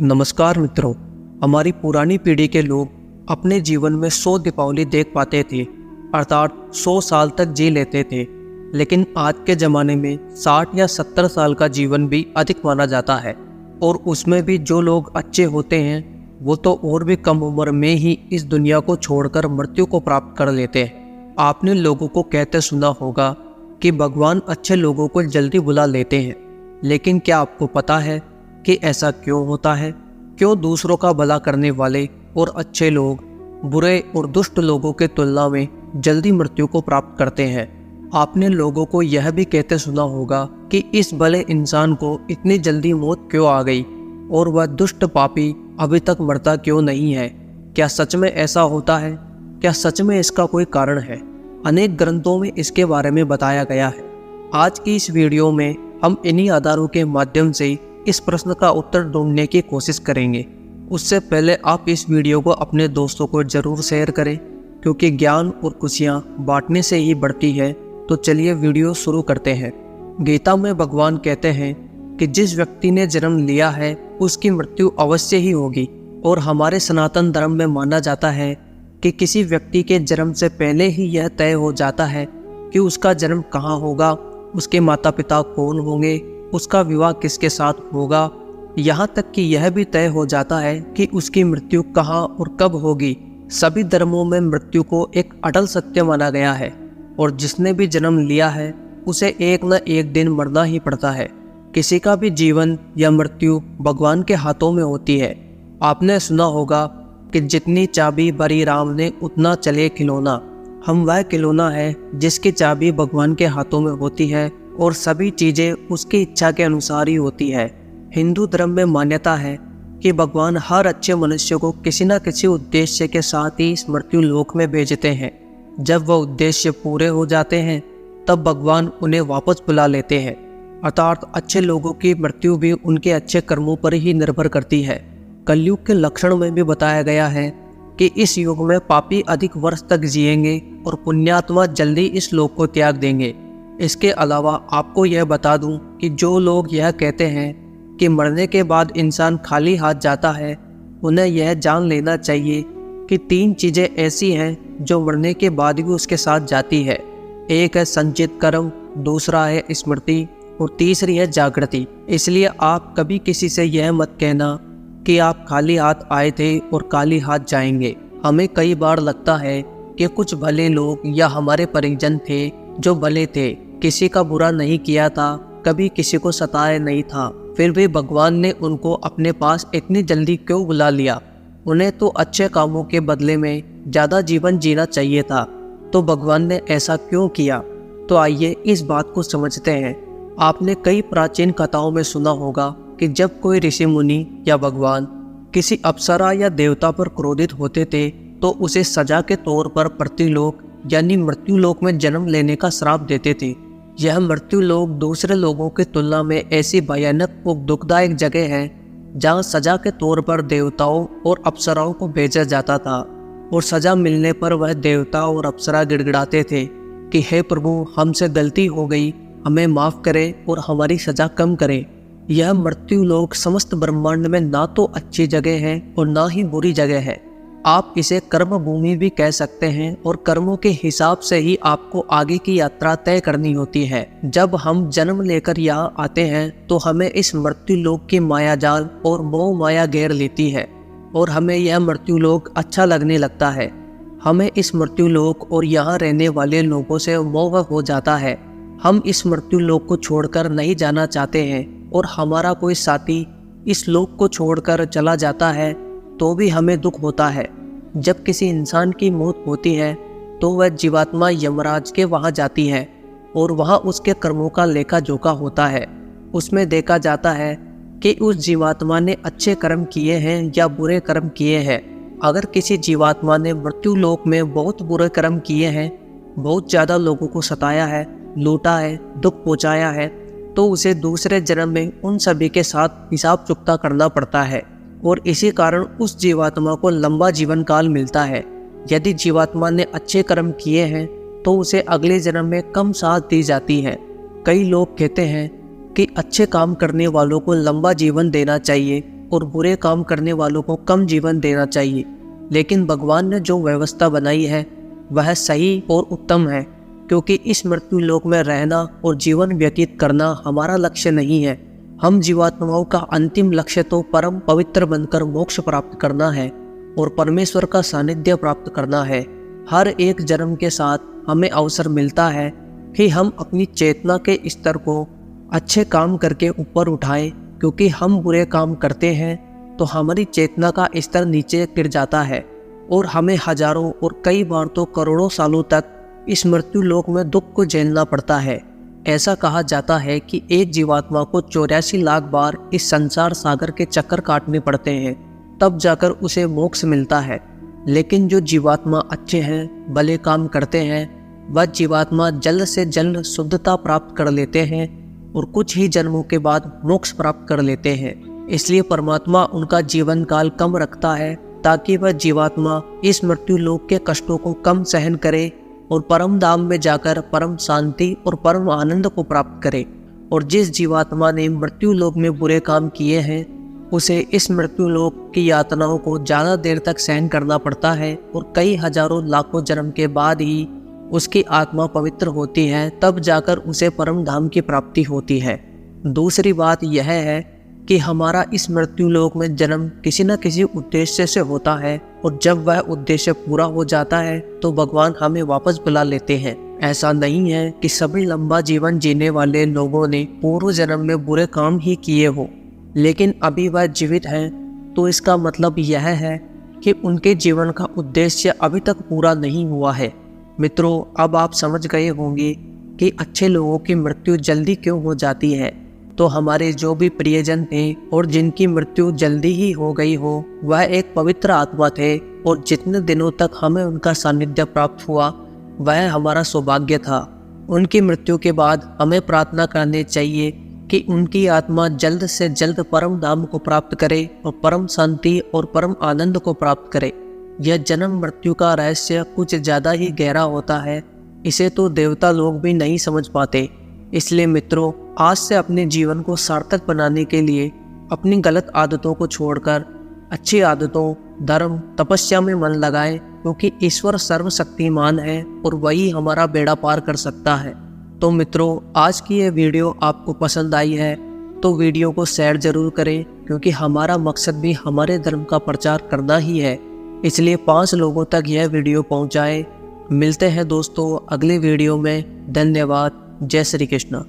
नमस्कार मित्रों। हमारी पुरानी पीढ़ी के लोग अपने जीवन में 100 दीपावली देख पाते थे, अर्थात 100 साल तक जी लेते थे। लेकिन आज के ज़माने में 60 या 70 साल का जीवन भी अधिक माना जाता है, और उसमें भी जो लोग अच्छे होते हैं वो तो और भी कम उम्र में ही इस दुनिया को छोड़कर मृत्यु को प्राप्त कर लेते हैं। आपने लोगों को कहते सुना होगा कि भगवान अच्छे लोगों को जल्दी बुला लेते हैं, लेकिन क्या आपको पता है कि ऐसा क्यों होता है? क्यों दूसरों का भला करने वाले और अच्छे लोग बुरे और दुष्ट लोगों के तुलना में जल्दी मृत्यु को प्राप्त करते हैं? आपने लोगों को यह भी कहते सुना होगा कि इस भले इंसान को इतनी जल्दी मौत क्यों आ गई और वह दुष्ट पापी अभी तक मरता क्यों नहीं है। क्या सच में ऐसा होता है? क्या सच में इसका कोई कारण है? अनेक ग्रंथों में इसके बारे में बताया गया है। आज की इस वीडियो में हम इन्हीं आधारों के माध्यम से इस प्रश्न का उत्तर ढूंढने की कोशिश करेंगे। उससे पहले आप इस वीडियो को अपने दोस्तों को जरूर शेयर करें, क्योंकि ज्ञान और खुशियाँ बांटने से ही बढ़ती है। तो चलिए वीडियो शुरू करते हैं। गीता में भगवान कहते हैं कि जिस व्यक्ति ने जन्म लिया है उसकी मृत्यु अवश्य ही होगी, और हमारे सनातन धर्म में माना जाता है कि किसी व्यक्ति के जन्म से पहले ही यह तय हो जाता है कि उसका जन्म कहाँ होगा, उसके माता पिता कौन होंगे, उसका विवाह किसके साथ होगा। यहाँ तक कि यह भी तय हो जाता है कि उसकी मृत्यु कहाँ और कब होगी। सभी धर्मों में मृत्यु को एक अटल सत्य माना गया है, और जिसने भी जन्म लिया है उसे एक न एक दिन मरना ही पड़ता है। किसी का भी जीवन या मृत्यु भगवान के हाथों में होती है। आपने सुना होगा कि जितनी चाबी भरी राम ने उतना चले खिलौना। हम वह खिलौना है जिसकी चाबी भगवान के हाथों में होती है, और सभी चीज़ें उसकी इच्छा के अनुसार ही होती है। हिंदू धर्म में मान्यता है कि भगवान हर अच्छे मनुष्य को किसी न किसी उद्देश्य के साथ ही इस मृत्यु लोक में भेजते हैं। जब वह उद्देश्य पूरे हो जाते हैं तब भगवान उन्हें वापस बुला लेते हैं। अर्थात अच्छे लोगों की मृत्यु भी उनके अच्छे कर्मों पर ही निर्भर करती है। कलयुग के लक्षण में भी बताया गया है कि इस युग में पापी अधिक वर्ष तक जिएंगे और पुण्यात्मा जल्दी इस लोक को त्याग देंगे। इसके अलावा आपको यह बता दूं कि जो लोग यह कहते हैं कि मरने के बाद इंसान खाली हाथ जाता है, उन्हें यह जान लेना चाहिए कि 3 चीज़ें ऐसी हैं जो मरने के बाद भी उसके साथ जाती है। एक है संचित कर्म, दूसरा है स्मृति, और तीसरी है जागृति। इसलिए आप कभी किसी से यह मत कहना कि आप खाली हाथ आए थे और खाली हाथ जाएंगे। हमें कई बार लगता है कि कुछ भले लोग या हमारे परिजन थे जो भले थे, किसी का बुरा नहीं किया था, कभी किसी को सताया नहीं था, फिर भी भगवान ने उनको अपने पास इतनी जल्दी क्यों बुला लिया? उन्हें तो अच्छे कामों के बदले में ज़्यादा जीवन जीना चाहिए था, तो भगवान ने ऐसा क्यों किया? तो आइए इस बात को समझते हैं। आपने कई प्राचीन कथाओं में सुना होगा कि जब कोई ऋषि मुनि या भगवान किसी अप्सरा या देवता पर क्रोधित होते थे तो उसे सजा के तौर पर पृथ्वीलोक यानी मृत्युलोक में जन्म लेने का श्राप देते थे। यह मृत्युलोक दूसरे लोगों की तुलना में ऐसी भयानक और दुखदायक जगह है जहाँ सजा के तौर पर देवताओं और अप्सराओं को भेजा जाता था, और सजा मिलने पर वह देवता और अप्सरा गिड़गिड़ाते थे कि हे प्रभु, हमसे गलती हो गई, हमें माफ़ करें और हमारी सजा कम करें। यह मृत्युलोक समस्त ब्रह्मांड में ना तो अच्छी जगह है और ना ही बुरी जगह है। आप इसे कर्म भूमि भी कह सकते हैं, और कर्मों के हिसाब से ही आपको आगे की यात्रा तय करनी होती है। जब हम जन्म लेकर यहाँ आते हैं तो हमें इस मृत्युलोक की मायाजाल और मोह माया घेर लेती है, और हमें यह मृत्युलोक अच्छा लगने लगता है। हमें इस मृत्युलोक और यहाँ रहने वाले लोगों से मोह हो जाता है। हम इस मृत्युलोक को छोड़कर नहीं जाना चाहते हैं, और हमारा कोई साथी इस लोक को छोड़कर चला जाता है तो भी हमें दुख होता है। जब किसी इंसान की मौत होती है तो वह जीवात्मा यमराज के वहाँ जाती है, और वहाँ उसके कर्मों का लेखा जोखा होता है। उसमें देखा जाता है कि उस जीवात्मा ने अच्छे कर्म किए हैं या बुरे कर्म किए हैं। अगर किसी जीवात्मा ने मृत्युलोक में बहुत बुरे कर्म किए हैं, बहुत ज़्यादा लोगों को सताया है, लूटा है, दुख पहुँचाया है, तो उसे दूसरे जन्म में उन सभी के साथ हिसाब चुकता करना पड़ता है, और इसी कारण उस जीवात्मा को लंबा जीवन काल मिलता है। यदि जीवात्मा ने अच्छे कर्म किए हैं तो उसे अगले जन्म में कम साथ दी जाती है। कई लोग कहते हैं कि अच्छे काम करने वालों को लंबा जीवन देना चाहिए, और बुरे काम करने वालों को कम जीवन देना चाहिए। लेकिन भगवान ने जो व्यवस्था बनाई है वह सही और उत्तम है, क्योंकि इस मृत्यु लोक में रहना और जीवन व्यतीत करना हमारा लक्ष्य नहीं है। हम जीवात्माओं का अंतिम लक्ष्य तो परम पवित्र बनकर मोक्ष प्राप्त करना है और परमेश्वर का सानिध्य प्राप्त करना है। हर एक जन्म के साथ हमें अवसर मिलता है कि हम अपनी चेतना के स्तर को अच्छे काम करके ऊपर उठाएं, क्योंकि हम बुरे काम करते हैं तो हमारी चेतना का स्तर नीचे गिर जाता है और हमें हजारों और कई बार तो करोड़ों सालों तक इस मृत्यु लोक में दुख को झेलना पड़ता है। ऐसा कहा जाता है कि एक जीवात्मा को 84 लाख बार इस संसार सागर के चक्कर काटने पड़ते हैं, तब जाकर उसे मोक्ष मिलता है। लेकिन जो जीवात्मा अच्छे हैं, भले काम करते हैं, वह जीवात्मा जल्द से जल्द शुद्धता प्राप्त कर लेते हैं और कुछ ही जन्मों के बाद मोक्ष प्राप्त कर लेते हैं। इसलिए परमात्मा उनका जीवन काल कम रखता है ताकि वह जीवात्मा इस मृत्यु लोक के कष्टों को कम सहन करे और परम धाम में जाकर परम शांति और परम आनंद को प्राप्त करे। और जिस जीवात्मा ने मृत्यु लोक में बुरे काम किए हैं उसे इस मृत्यु लोक की यातनाओं को ज़्यादा देर तक सहन करना पड़ता है और कई हजारों लाखों जन्म के बाद ही उसकी आत्मा पवित्र होती है, तब जाकर उसे परम धाम की प्राप्ति होती है। दूसरी बात यह है कि हमारा इस मृत्यु लोक में जन्म किसी न किसी उद्देश्य से होता है और जब वह उद्देश्य पूरा हो जाता है तो भगवान हमें वापस बुला लेते हैं। ऐसा नहीं है कि सभी लंबा जीवन जीने वाले लोगों ने पूर्व जन्म में बुरे काम ही किए हो, लेकिन अभी वह जीवित हैं, तो इसका मतलब यह है कि उनके जीवन का उद्देश्य अभी तक पूरा नहीं हुआ है। मित्रों, अब आप समझ गए होंगे कि अच्छे लोगों की मृत्यु जल्दी क्यों हो जाती है। तो हमारे जो भी प्रियजन थे और जिनकी मृत्यु जल्दी ही हो गई हो, वह एक पवित्र आत्मा थे और जितने दिनों तक हमें उनका सानिध्य प्राप्त हुआ वह हमारा सौभाग्य था। उनकी मृत्यु के बाद हमें प्रार्थना करनी चाहिए कि उनकी आत्मा जल्द से जल्द परम धाम को प्राप्त करे और परम शांति और परम आनंद को प्राप्त करे। यह जन्म मृत्यु का रहस्य कुछ ज़्यादा ही गहरा होता है, इसे तो देवता लोग भी नहीं समझ पाते। इसलिए मित्रों, आज से अपने जीवन को सार्थक बनाने के लिए अपनी गलत आदतों को छोड़कर अच्छी आदतों, धर्म, तपस्या में मन लगाएं, क्योंकि ईश्वर सर्वशक्तिमान है और वही हमारा बेड़ा पार कर सकता है। तो मित्रों, आज की ये वीडियो आपको पसंद आई है तो वीडियो को शेयर ज़रूर करें, क्योंकि हमारा मकसद भी हमारे धर्म का प्रचार करना ही है। इसलिए 5 लोगों तक यह वीडियो पहुंचाएं। मिलते हैं दोस्तों अगले वीडियो में। धन्यवाद। जय श्री कृष्ण।